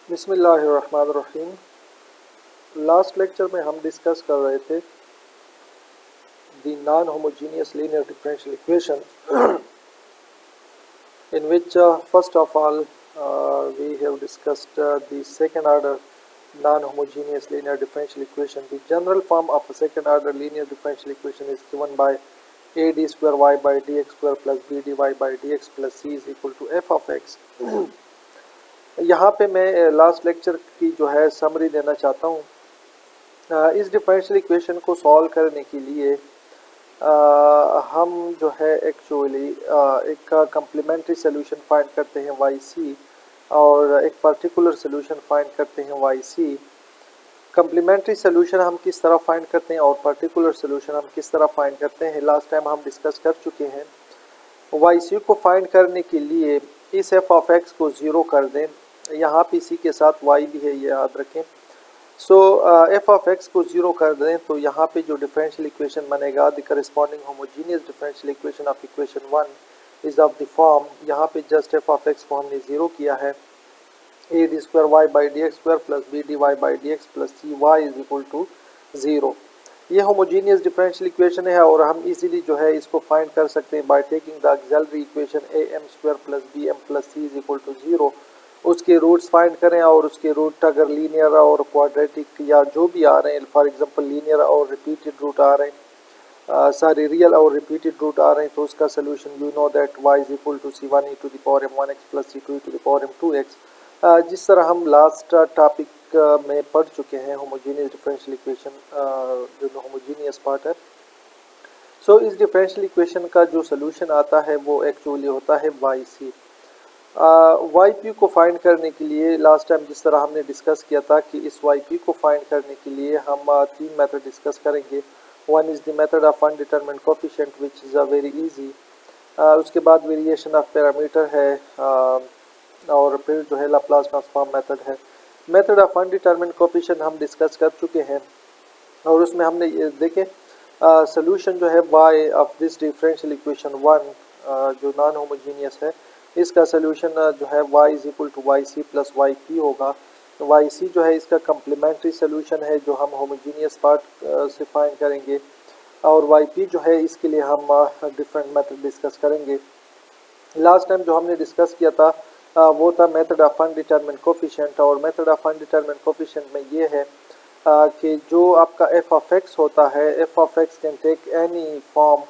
बिस्मिल्लाहिर्रहमानिर्रहीम। Last lecture में हम डिस्कस कर रहे थे the non homogeneous linear differential equation in which first of all we have discussed the second order non-homogeneous linear differential equation. The general form of a second order linear differential equation is given by a d square y by dx square plus b dy by dx plus c is equal to f of x. यहाँ पे मैं last lecture की जो है summary देना चाहता हूँ। इस डिफरेंशियल इक्वेशन को सॉल्व करने के लिए हम जो है एक्चुअली एक कम्प्लीमेंट्री सोल्यूशन फाइंड करते हैं वाई सी और एक पर्टिकुलर सोल्यूशन फाइंड करते हैं वाई सी। कम्प्लीमेंट्री सोल्यूशन हम किस तरह फाइंड करते हैं और पर्टिकुलर सोल्यूशन हम किस तरह फाइंड करते हैं लास्ट टाइम हम डिस्कस कर चुके हैं। वाई सी को फाइंड करने के लिए इस एफ ऑफ एक्स को ज़ीरो कर दें, यहाँ पे सी के साथ वाई भी है ये याद रखें। सो एफ ऑफ एक्स को ज़ीरो कर दें तो यहाँ पे जो डिफरेंशियल इक्वेशन बनेगा the corresponding homogeneous differential equation of equation 1 is of the form, यहाँ पे जस्ट एफ ऑफ एक्स को हमने ज़ीरो किया है A D square Y by D X square plus B D Y by D X plus C Y is equal to zero. ये homogeneous differential equation है और हम इजीली जो है इसको फाइंड कर सकते हैं by taking the auxiliary equation A M square plus B M plus C is equal to zero. उसके रूट्स फाइंड करें और उसके रूट अगर लीनियर और क्वाड्रेटिक या जो भी आ रहे हैं, फॉर एग्जांपल लीनियर और रिपीटेड रूट आ रहे हैं, सारे रियल और रिपीटेड रूट आ रहे हैं, तो उसका solution you know that y is equal to C one E to the power M one X plus C two E to the power M two X, जिस तरह हम लास्ट टॉपिक में पढ़ चुके हैं होमोजीनियस डिफरेंशियल इक्वेशन जो homogeneous part है। So इस डिफरेंशियल इक्वेशन का जो सोल्यूशन आता है वो एक्चुअली होता है वाई सी। वाई पी को फाइंड करने के लिए लास्ट टाइम जिस तरह हमने डिस्कस किया था कि इस वाई पी को फाइंड करने के लिए हम तीन मेथड डिस्कस करेंगे। One is the method of undetermined coefficient which is very easy, उसके बाद वेरिएशन ऑफ पैरामीटर है, और फिर जो है लाप्लास ट्रांसफॉर्म मेथड है। मेथड ऑफ अनडिटरमिन्ड कोफिशिएंट हम डिस्कस कर चुके हैं और उसमें हमने ये देखे सोल्यूशन जो है Y of this differential equation one जो नॉन होमोजीनियस है, इसका सोल्यूशन जो है y is equal to Y C plus Y P होगा। वाई सी जो है इसका कम्प्लीमेंट्री सोल्यूशन है जो हम होमोजीनियस पार्ट से फाइंड करेंगे और वाई पी जो है इसके लिए हम डिफरेंट मेथड डिस्कस करेंगे। लास्ट टाइम जो हमने डिस्कस किया था वो था मेथड ऑफ अनडिटरमिन्ड कोफिशिएंट, और मेथड ऑफ अनडिटरमिन्ड कोफिशिएंट में ये है कि जो आपका एफ ऑफ एक्स होता है, f of x can take any form.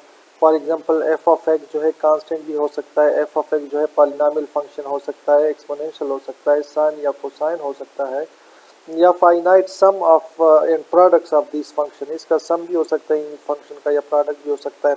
For example f of x जो है कांस्टेंट भी हो सकता है, एफ ऑफ एक्स जो है पॉलिनोमियल फंक्शन हो सकता है, एक्सपोनेंशियल हो सकता है, साइन या कोसाइन हो सकता है, या finite sum of and products of this function, इसका सम भी हो सकता है इन फंक्शन का या प्रोडक्ट भी हो सकता है।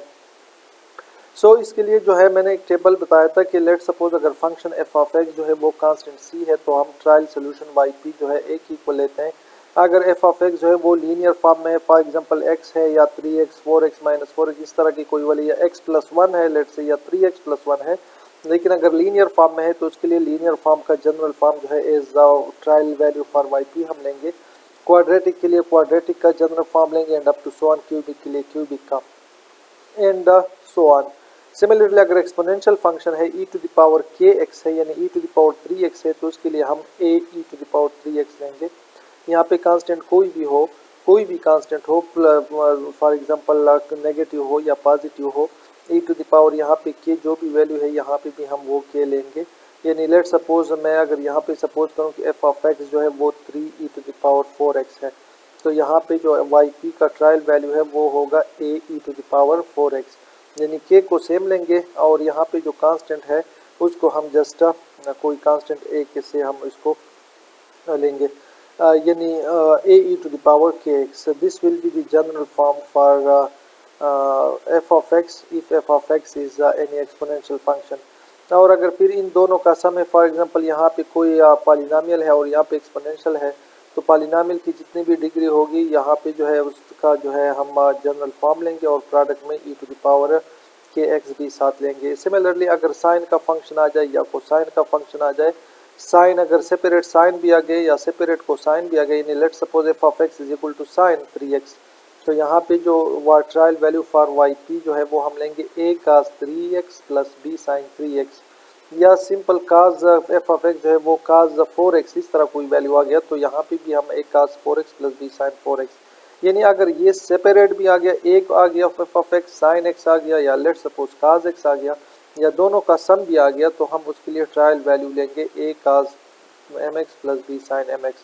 सो इसके लिए जो है मैंने एक टेबल बताया था कि लेट सपोज अगर फंक्शन एफ ऑफ एक्स जो है वो कांस्टेंट सी है तो हम ट्रायल सोल्यूशन वाई पी जो है एक ही को लेते हैं। अगर एफ ऑफ एक्स जो है वो लीनियर फॉर्म में फॉर एग्जांपल एक्स है या 3x 4x माइनस 4x इस तरह की कोई वाली, या x प्लस वन है लेट से, या 3x प्लस वन है, लेकिन अगर लीनियर फॉर्म में है तो उसके लिए लीनियर फॉर्म का जनरल फॉर्म जो है as trial value for y p हम लेंगे। क्वाड्रेटिक के लिए क्वाड्रेटिक का जनरल फॉर्म लेंगे and up to so on, cubic के लिए क्यूबिक का एंड सो ऑन। सिमिलरली अगर एक्सपोनेंशियल फंक्शन है e टू द पावर के एक्स है यानी e to the power 3x है तो उसके लिए हम a e to the power 3x लेंगे। यहाँ पे कांस्टेंट कोई भी कांस्टेंट हो, फॉर एग्जांपल नेगेटिव हो या पॉजिटिव हो, e टू द पावर यहाँ पे के जो भी वैल्यू है यहाँ पे भी हम वो के लेंगे। यानी लेट सपोज मैं अगर यहाँ पे सपोज करूँ कि एफ ऑफ एक्स जो है वो 3 e to the power 4x है तो यहाँ पे जो वाई पी का ट्रायल वैल्यू है वो होगा a e to the power 4x, यानी के को सेम लेंगे और यहाँ पे जो कांस्टेंट है उसको हम जस्ट कोई कांस्टेंट ए के से हम इसको लेंगे, यानी a e to the power के x. This will be the general form for f of x if f of x is any exponential function. और अगर फिर इन दोनों का सम है, फॉर एग्जांपल यहाँ पे कोई पॉलिनोमियल है और यहाँ पे एक्सपोनेंशियल है, तो पॉलिनोमियल की जितनी भी डिग्री होगी यहाँ पे जो है उसका जो है हम जनरल फॉर्म लेंगे और प्रोडक्ट में e टू द पावर के एक्स भी साथ लेंगे। सिमिलरली अगर साइन का फंक्शन आ जाए या कोसाइन का फंक्शन आ जाए, साइन अगर सेपरेट साइन भी आ गए या सेपरेट कोसाइन भी आ गए, यानी let suppose f of x is equal to sine 3x, तो यहाँ पे जो trial value for y p जो है वो हम लेंगे a cos 3x plus b sin 3x। या simple cause f of x जो है वो काज 4x इस तरह कोई वैल्यू आ गया, तो यहाँ पे भी हम एक काज 4x plus B sign 4x, यानी अगर ये सेपरेट भी आ गया, एक आ गया f of x sine x आ गया, या लेट सपोज काज एक्स आ गया, या दोनों का सम भी आ गया, तो हम उसके लिए ट्रायल वैल्यू लेंगे A cos m x plus B sine m x.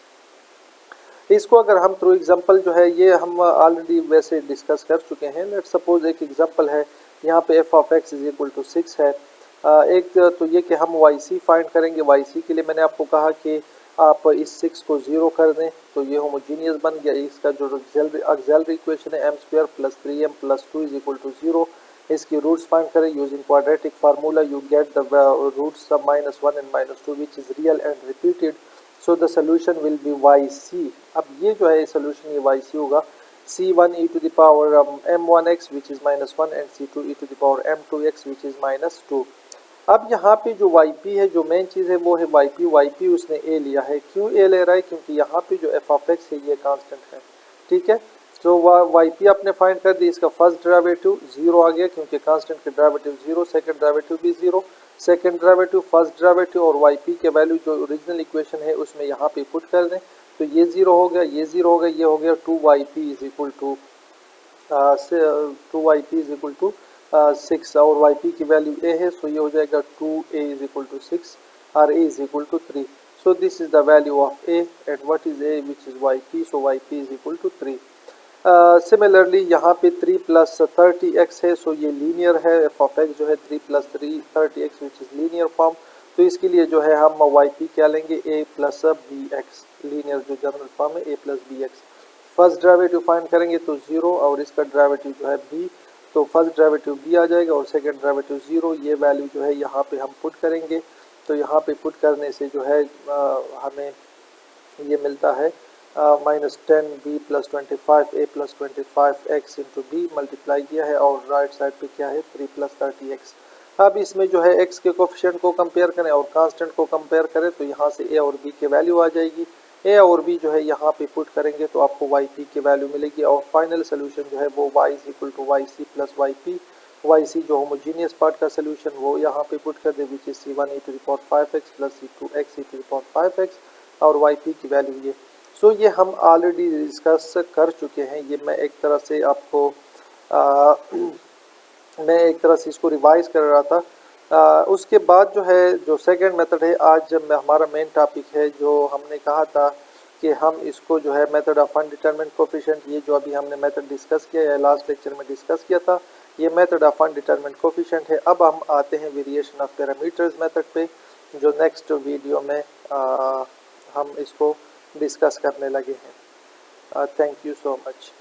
इसको अगर हम थ्रू एग्जांपल जो है ये हम ऑलरेडी वैसे डिस्कस कर चुके हैं। लेट सपोज एक एग्जांपल है, यहाँ पे f of x is equal to 6 है। एक तो ये कि हम वाई सी फाइंड करेंगे। वाई सी के लिए मैंने आपको कहा कि आप इस 6 को 0 कर दें तो ये होमोजीनियस बन गया। इसका जो ऑक्सिलरी इक्वेशन है m square plus 3m plus 2 is equal to 0। इसकी रूट्स फाइंड करें using quadratic formula, you get the roots of -1 and -2 which is real and repeated, so the solution will be y c. अब ये जो है solution ये Y C होगा, c1 e to the power m1x which is -1 and c2 e to the power m2x which is -2। अब यहाँ पे जो yp है, जो मेन चीज़ है वो है yp उसने a लिया है। क्यों a ले रहा है? क्योंकि यहाँ पे जो f ऑफ x है ये कांस्टेंट है, ठीक है। तो yp आपने फाइंड कर दी, इसका फर्स्ट डेरिवेटिव 0 आ गया क्योंकि कांस्टेंट के डेरिवेटिव 0, सेकंड डेरिवेटिव भी 0, सेकंड डेरिवेटिव फर्स्ट डेरिवेटिव और yp के वैल्यू जो ओरिजिनल इक्वेशन है उसमें यहाँ पे पुट कर दें तो ये 0 हो गया, ये 0 हो गया, ये हो गया 2yp is equal to 2yp is equal to 6 और yp की वैल्यू a है, सो ये हो जाएगा 2a इज इक्वल टू 6 और a is equal to 3। So this is the value of a and what is a which is yp, so yp is equal to 3। Similarly यहाँ पे 3 plus 30x है, सो ये linear है। F of x जो है 3 plus 3 30x which is linear form, तो इसके लिए जो है हम yp क्या लेंगे, a plus b x, linear जो जनरल फॉर्म है a plus b x. First derivative find करेंगे तो 0 और इसका डेरिवेटिव जो है b, तो फर्स्ट डेरिवेटिव b आ जाएगा और सेकंड डेरिवेटिव 0। ये वैल्यू जो है यहाँ पे हम पुट करेंगे, तो यहाँ पे पुट करने से जो है हमें ये मिलता है -10b plus 25 a plus 25x into b multiply किया है और राइट साइड पे क्या है 3 प्लस 30x। अब इसमें जो है x के कोफिशिएंट को कंपेयर करें और कांस्टेंट को कंपेयर करें तो यहाँ से a और b की वैल्यू आ जाएगी। a और b जो है यहाँ पे पुट करेंगे तो आपको yp की वैल्यू मिलेगी और फाइनल सोल्यूशन जो है वो y is equal to yc plus yp। yc जो होमोजीनियस पार्ट का सोल्यूशन वो यहाँ पे पुट कर दे which is c1 e to the power 5x plus c2x e to the power 5x और yp की वैल्यू ये। सो ये हम ऑलरेडी डिस्कस कर चुके हैं। ये मैं एक तरह से आपको मैं एक तरह से इसको रिवाइज कर रहा था। उसके बाद जो है जो सेकंड मेथड है, आज हमारा मेन टॉपिक है जो हमने कहा था कि हम इसको जो है मेथड ऑफ अनडिटरमिन्ड कोफिशिएंट, ये जो अभी हमने मेथड डिस्कस किया या लास्ट लेक्चर में डिस्कस किया था, ये मेथड ऑफ अनडिटरमिन्ड कोफिशिएंट है। अब हम आते हैं वेरिएशन ऑफ पैरामीटर्स मेथड पे, जो नेक्स्ट वीडियो में हम इसको डिस्कस करने लगे हैं। Thank you so much.